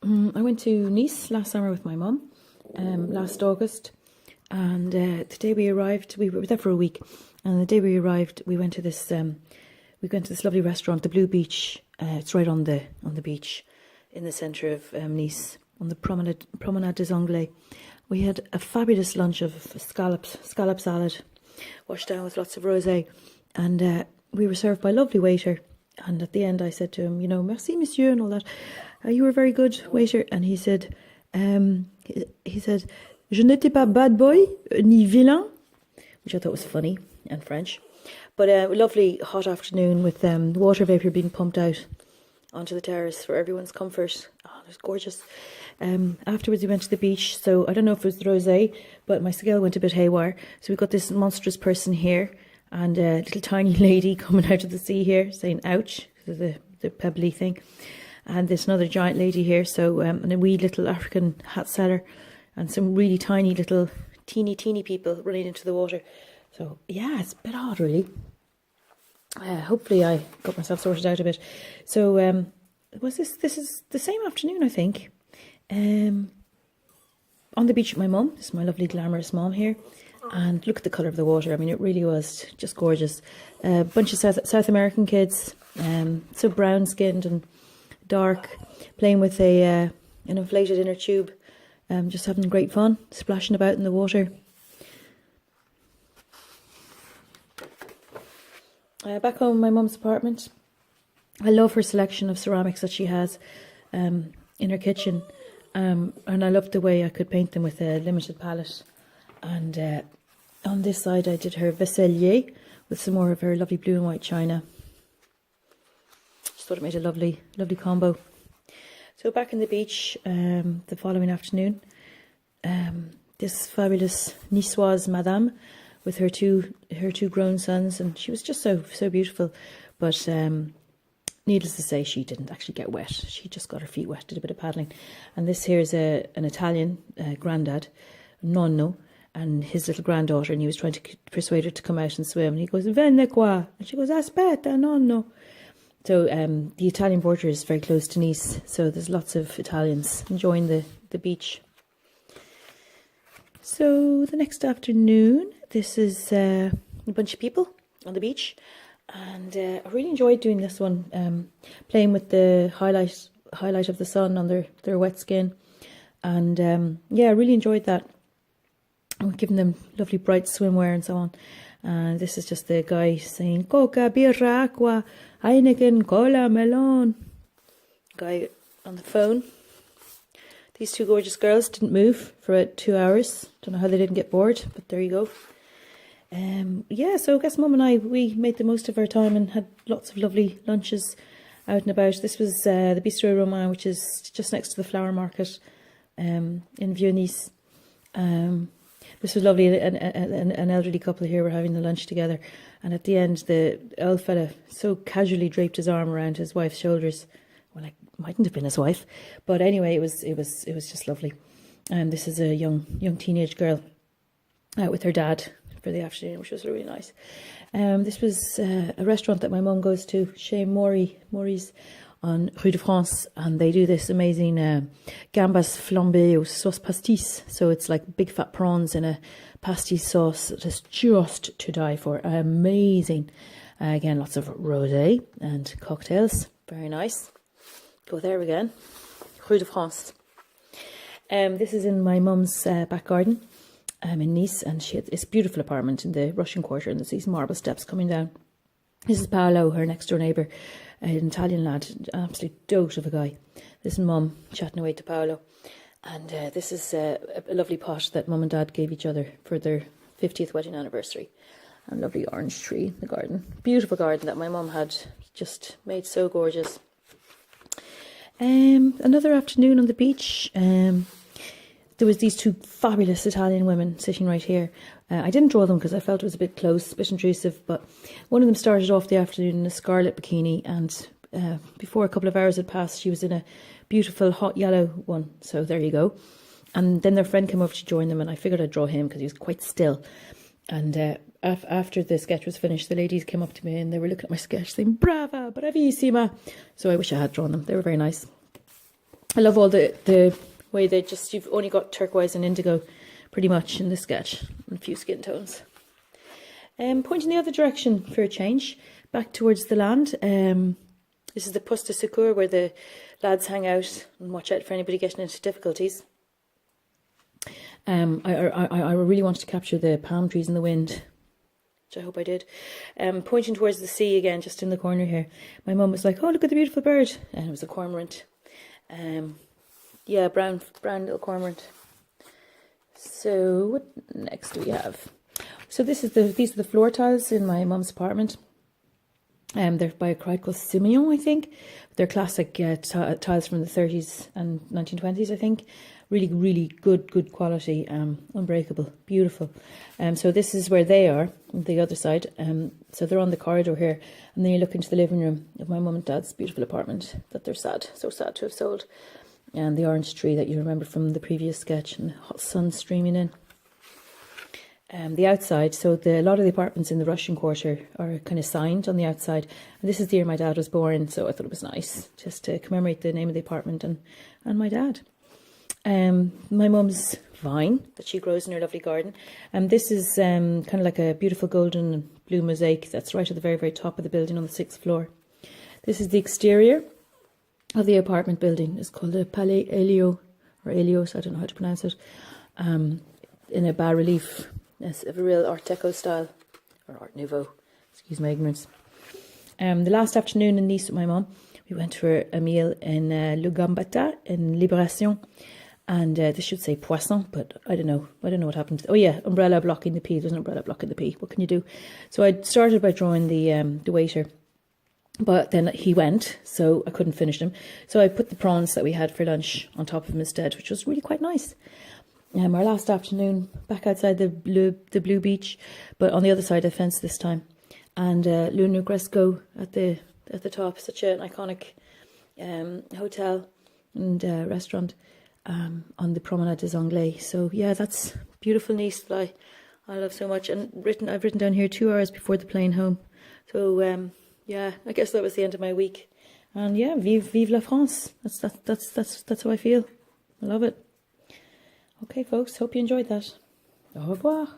I went to Nice last summer with my mum, last August, and the day we arrived, we were there for a week, and the day we arrived, we went to this lovely restaurant, the Blue Beach. It's right on the beach, in the centre of Nice, on the Promenade des Anglais. We had a fabulous lunch of scallop salad, washed down with lots of rosé, and we were served by a lovely waiter. And at the end, I said to him, merci, monsieur, and all that. You were a very good waiter. And he said, je n'étais pas bad boy, ni vilain, which I thought was funny and French. But a lovely hot afternoon with water vapour being pumped out onto the terrace for everyone's comfort. Oh, it was gorgeous. Afterwards, we went to the beach. So I don't know if it was the rosé, but my scale went a bit haywire. So we got this monstrous person here, and a little tiny lady coming out of the sea here saying ouch, the pebbly thing, and there's another giant lady here, so and a wee little African hat seller, and some really tiny little teeny people running into the water. So yeah, it's a bit odd really. Hopefully I got myself sorted out a bit. So this is the same afternoon, I think, on the beach with my mum. This is my lovely glamorous mum here. And look at the colour of the water. I mean, it really was just gorgeous. A bunch of South American kids, so brown-skinned and dark, playing with an inflated inner tube, just having great fun, splashing about in the water. Back home in my mum's apartment, I love her selection of ceramics that she has in her kitchen, and I loved the way I could paint them with a limited palette. And on this side, I did her vaisselier with some more of her lovely blue and white china. Just thought it made a lovely combo. So back in the beach the following afternoon, this fabulous Niçoise madame with her two grown sons, and she was just so beautiful. But needless to say, she didn't actually get wet. She just got her feet wet, did a bit of paddling. And this here is an Italian granddad, nonno, and his little granddaughter, and he was trying to persuade her to come out and swim. And he goes, "Vieni qua," and she goes, "Aspetta, nonno." So the Italian border is very close to Nice, so there's lots of Italians enjoying the beach. So the next afternoon, this is a bunch of people on the beach, and I really enjoyed doing this one, playing with the highlight of the sun on their wet skin, and yeah, I really enjoyed that. I'm giving them lovely bright swimwear and so on. And this is just the guy saying Coca, birra, aqua, Heineken, cola, melon. Guy on the phone. These two gorgeous girls didn't move for about 2 hours. Don't know how they didn't get bored, but there you go. Yeah, so I guess Mum and we made the most of our time and had lots of lovely lunches out and about. This was the Bistro Romain, which is just next to the flower market in Vieux-Nice. This was lovely. An elderly couple here were having the lunch together, and at the end, the old fella so casually draped his arm around his wife's shoulders. Well, it mightn't have been his wife, but anyway, it was just lovely. And this is a young teenage girl out with her dad for the afternoon, which was really nice. This was a restaurant that my mum goes to, Chez Maurice, on Rue de France, and they do this amazing gambas flambées au sauce pastis. So it's like big fat prawns in a pastis sauce that's just to die for. Amazing. Again, lots of rosé and cocktails. Very nice. Go there again. Rue de France. This is in my mum's back garden in Nice, and it's a beautiful apartment in the Russian Quarter, and there's these marble steps coming down. This is Paolo, her next door neighbour, an Italian lad, an absolute dote of a guy. This is Mum chatting away to Paolo. And this is a lovely pot that Mum and Dad gave each other for their 50th wedding anniversary. And a lovely orange tree in the garden. Beautiful garden that my mum had just made so gorgeous. Another afternoon on the beach. There was these two fabulous Italian women sitting right here. I didn't draw them because I felt it was a bit close, a bit intrusive, but one of them started off the afternoon in a scarlet bikini, and before a couple of hours had passed, she was in a beautiful hot yellow one. So there you go. And then their friend came over to join them, and I figured I'd draw him because he was quite still. And after the sketch was finished, the ladies came up to me and they were looking at my sketch saying, "Brava, bravissima." So I wish I had drawn them. They were very nice. I love all the way they just, you've only got turquoise and indigo pretty much in the sketch, and a few skin tones. Pointing the other direction for a change, back towards the land. This is the Poste de Secours where the lads hang out and watch out for anybody getting into difficulties. I really wanted to capture the palm trees in the wind, which I hope I did. Pointing towards the sea again, just in the corner here. My mum was like, "Oh, look at the beautiful bird," and it was a cormorant. Yeah, brown little cormorant. So what next do we have? So these are the floor tiles in my mum's apartment. They're by a crowd called Simeon, I think. They're classic tiles from the 30s and 1920s, I think. Really, really good quality, unbreakable, beautiful. So this is where they are, on the other side. So they're on the corridor here, and then you look into the living room of my mum and dad's beautiful apartment that they're so sad to have sold. And the orange tree that you remember from the previous sketch, and the hot sun streaming in. The outside, so a lot of the apartments in the Russian Quarter are kind of signed on the outside. And this is the year my dad was born, so I thought it was nice just to commemorate the name of the apartment and my dad. My mum's vine that she grows in her lovely garden. This is kind of like a beautiful golden and blue mosaic that's right at the very, very top of the building on the 6th floor. This is the exterior of the apartment building. It's called the Palais Helios, or Helios, I don't know how to pronounce it, in a bas-relief. It's a real Art Deco style, or Art Nouveau, excuse my ignorance. The last afternoon in Nice with my mum, we went for a meal in Le Gambetta in Libération, and this should say Poisson, but I don't know what happened. Oh yeah, umbrella blocking the P. There's an umbrella blocking the P. What can you do? So I started by drawing the waiter, but then he went, so I couldn't finish him. So I put the prawns that we had for lunch on top of him instead, which was really quite nice. Our last afternoon back outside the blue beach, but on the other side of the fence this time, and Le Negresco at the top, such an iconic hotel and restaurant on the Promenade des Anglais. So yeah, that's beautiful Nice that I love so much, and I've written down here 2 hours before the plane home. So yeah, I guess that was the end of my week, and yeah, vive la France. That's how I feel. I love it. Okay, folks, hope you enjoyed that. Au revoir.